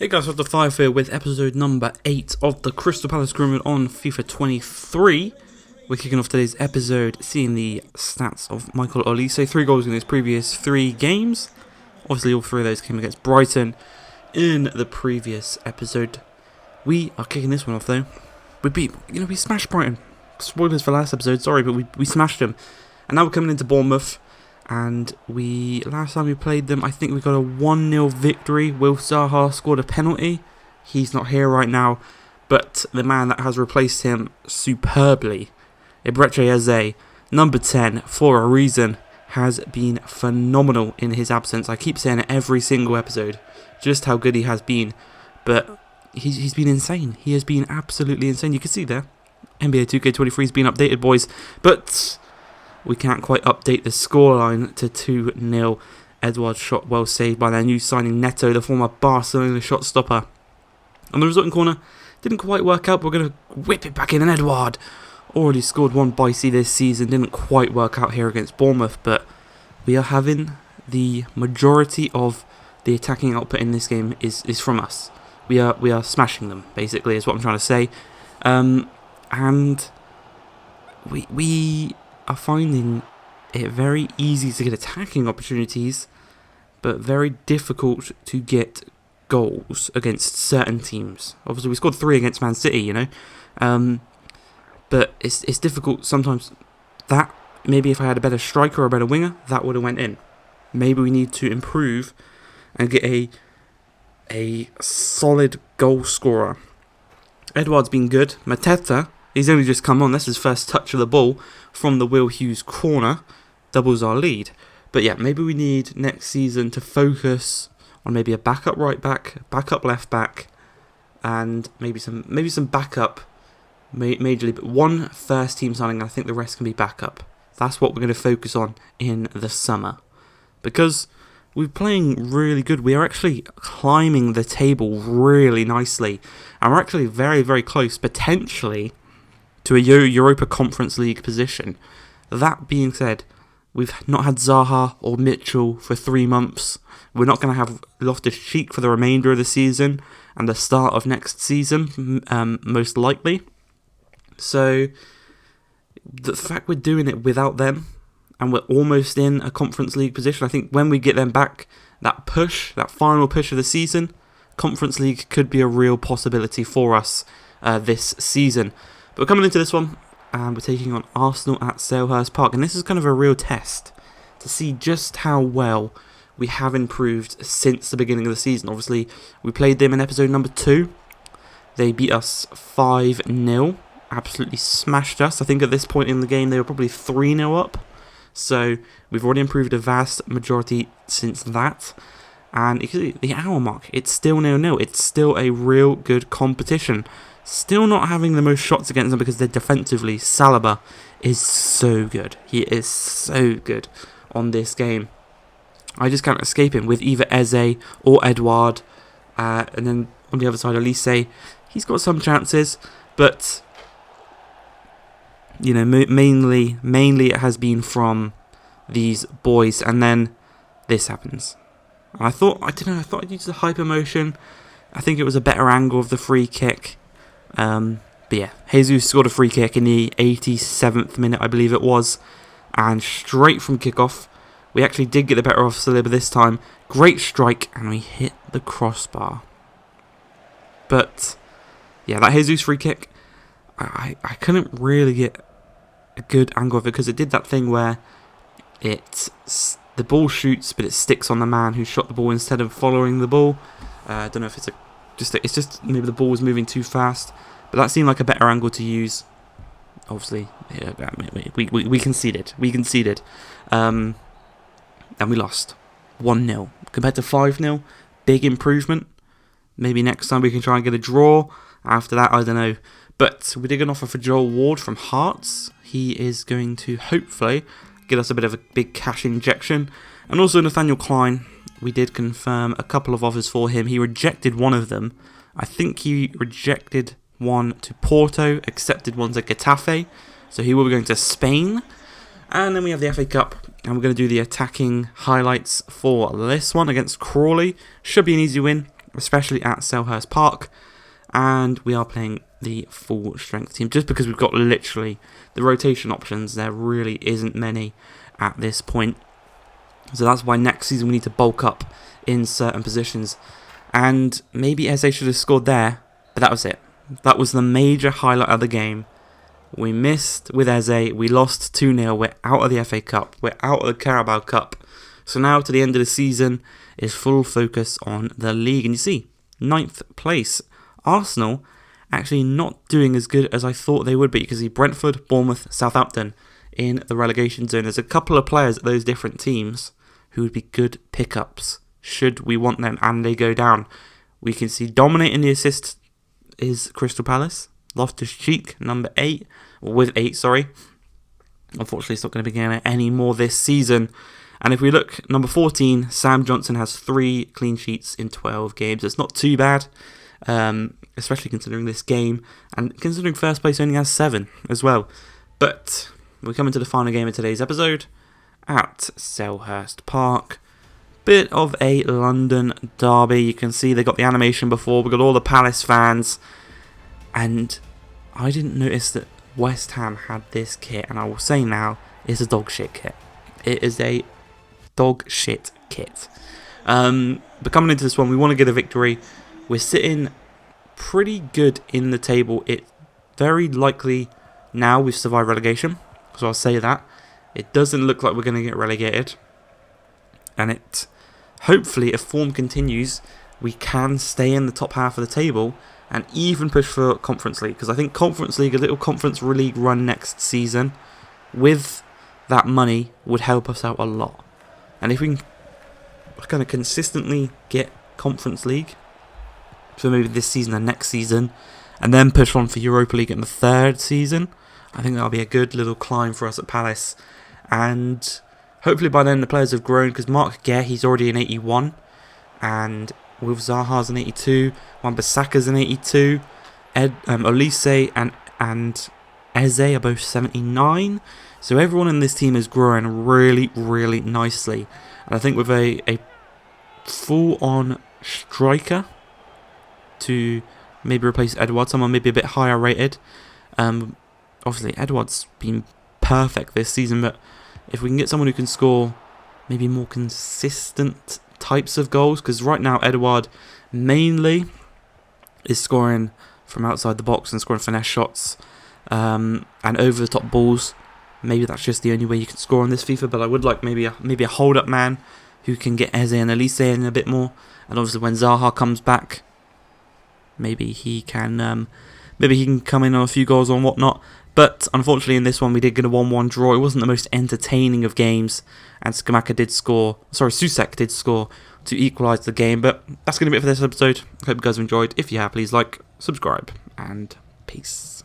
Hey guys, what's the 5 here with episode number 8 of the Crystal Palace Grooming on FIFA 23. We're kicking off today's episode seeing the stats of Michael Olise. 3 goals in his previous 3 games. Obviously all 3 of those came against Brighton in the previous episode. We are kicking this one off though. We smashed Brighton. Spoilers for last episode, sorry, but we smashed them. And now we're coming into Bournemouth. And last time we played them, I think we got a 1-0 victory. Will Zaha scored a penalty. He's not here right now, but the man that has replaced him superbly, Ebreche Eze, number 10, for a reason, has been phenomenal in his absence. I keep saying it every single episode, just how good he has been, but he's been insane. He has been absolutely insane. You can see there, NBA 2K23 has been updated, boys, but we can't quite update the scoreline to 2-0. Edouard's shot well saved by their new signing Neto, the former Barcelona shot stopper. And the resulting corner didn't quite work out. We're going to whip it back in, and Edouard already scored one Bicey this season. Didn't quite work out here against Bournemouth, but we are having the majority of the attacking output in this game is from us. We are smashing them, basically, is what I'm trying to say. And we are finding it very easy to get attacking opportunities, but very difficult to get goals against certain teams. Obviously, we scored 3 against Man City, but it's difficult sometimes. That maybe if I had a better striker or a better winger, that would have went in. Maybe we need to improve and get a solid goal scorer. Edouard's been good. Mateta, he's only just come on. That's his first touch of the ball from the Will Hughes corner. Doubles our lead. But yeah, maybe we need next season to focus on maybe a backup right back, backup left back, and maybe some backup majorly, but one first team signing, and I think the rest can be backup. That's what we're going to focus on in the summer. Because we're playing really good. We are actually climbing the table really nicely. And we're actually very, very close, potentially, to a Europa Conference League position. That being said, we've not had Zaha or Mitchell for 3 months. We're not going to have Loftus-Cheek for the remainder of the season and the start of next season, most likely. So, the fact we're doing it without them, and we're almost in a Conference League position, I think when we get them back, that final push of the season, Conference League could be a real possibility for us this season. But we're coming into this one, and we're taking on Arsenal at Selhurst Park. And this is kind of a real test to see just how well we have improved since the beginning of the season. Obviously, we played them in episode number 2. They beat us 5-0. Absolutely smashed us. I think at this point in the game, they were probably 3-0 up. So, we've already improved a vast majority since that. And you can see the hour mark, it's still 0-0. It's still a real good competition. Still not having the most shots against them because they're defensively. Saliba is so good. He is so good on this game. I just can't escape him with either Eze or Edouard. And then on the other side, Olise, he's got some chances. But, mainly it has been from these boys. And then this happens. I thought I'd use the hyper motion. I think it was a better angle of the free kick. But yeah, Jesus scored a free kick in the 87th minute, I believe it was, and straight from kickoff, we actually did get the better of Saliba this time. Great strike, and we hit the crossbar. But yeah, that Jesus free kick, I couldn't really get a good angle of it because it did that thing where the ball shoots, but it sticks on the man who shot the ball instead of following the ball. I don't know if it's just maybe the ball was moving too fast, but that seemed like a better angle to use. Obviously, yeah, we conceded. And we lost 1-0 compared to 5-0. Big improvement. Maybe next time we can try and get a draw. After that, I don't know. But we did get an offer for Joel Ward from Hearts. He is going to hopefully get us a bit of a big cash injection. And also Nathaniel Klein. We did confirm a couple of offers for him. He rejected one of them. I think he rejected one to Porto, accepted one to Getafe. So he will be going to Spain. And then we have the FA Cup. And we're going to do the attacking highlights for this one against Crawley. Should be an easy win. especially at Selhurst Park. And we are playing the full strength team just because we've got literally the rotation options. There really isn't many at this point. So that's why next season we need to bulk up in certain positions. And maybe Eze should have scored there, but that was it. That was the major highlight of the game. We missed with Eze. We lost 2-0. We're out of the FA Cup. We're out of the Carabao Cup. So now to the end of the season is full focus on the league. And you see, 9th place. Arsenal actually not doing as good as I thought they would be. You can see Brentford, Bournemouth, Southampton in the relegation zone. There's a couple of players at those different teams who would be good pickups should we want them and they go down. We can see dominating the assist is Crystal Palace. Loftus-Cheek, number 8, or with 8, sorry. Unfortunately, it's not going to be getting any more this season. And if we look, number 14, Sam Johnson has 3 clean sheets in 12 games. It's not too bad, especially considering this game, and considering first place only has 7 as well. But we're coming to the final game of today's episode at Selhurst Park. Bit of a London derby. You can see they got the animation before. We got all the Palace fans. And I didn't notice that West Ham had this kit, and I will say now, it's a dog shit kit. It is a dog shit kit. But coming into this one, we want to get a victory. We're sitting pretty good in the table. It very likely now we've survived relegation, so I'll say that. It doesn't look like we're going to get relegated. And it, hopefully, if form continues, we can stay in the top half of the table and even push for Conference League. Because I think Conference League, a little Conference League run next season, with that money, would help us out a lot. And if we can kind of consistently get Conference League, so maybe this season and next season, and then push on for Europa League in the 3rd season, I think that'll be a good little climb for us at Palace. And hopefully by then the players have grown, because Mark Guerre, he's already an 81, and Wilf Zaha's an 82, Wan-Bissaka's an 82, Olise and Eze are both 79. So everyone in this team is growing really, really nicely. And I think with a full-on striker to maybe replace Edouard, someone maybe a bit higher rated. Obviously, Edouard's been perfect this season, but if we can get someone who can score maybe more consistent types of goals, because right now Edouard mainly is scoring from outside the box and scoring finesse shots and over the top balls. Maybe that's just the only way you can score on this FIFA, but I would like maybe a hold up man who can get Eze and Olise in a bit more. And obviously when Zaha comes back, maybe he can come in on a few goals or whatnot. But unfortunately in this one we did get a 1-1 draw. It wasn't the most entertaining of games, and Susek did score to equalise the game. But that's going to be it for this episode. I hope you guys have enjoyed. If you have, please like, subscribe, and peace.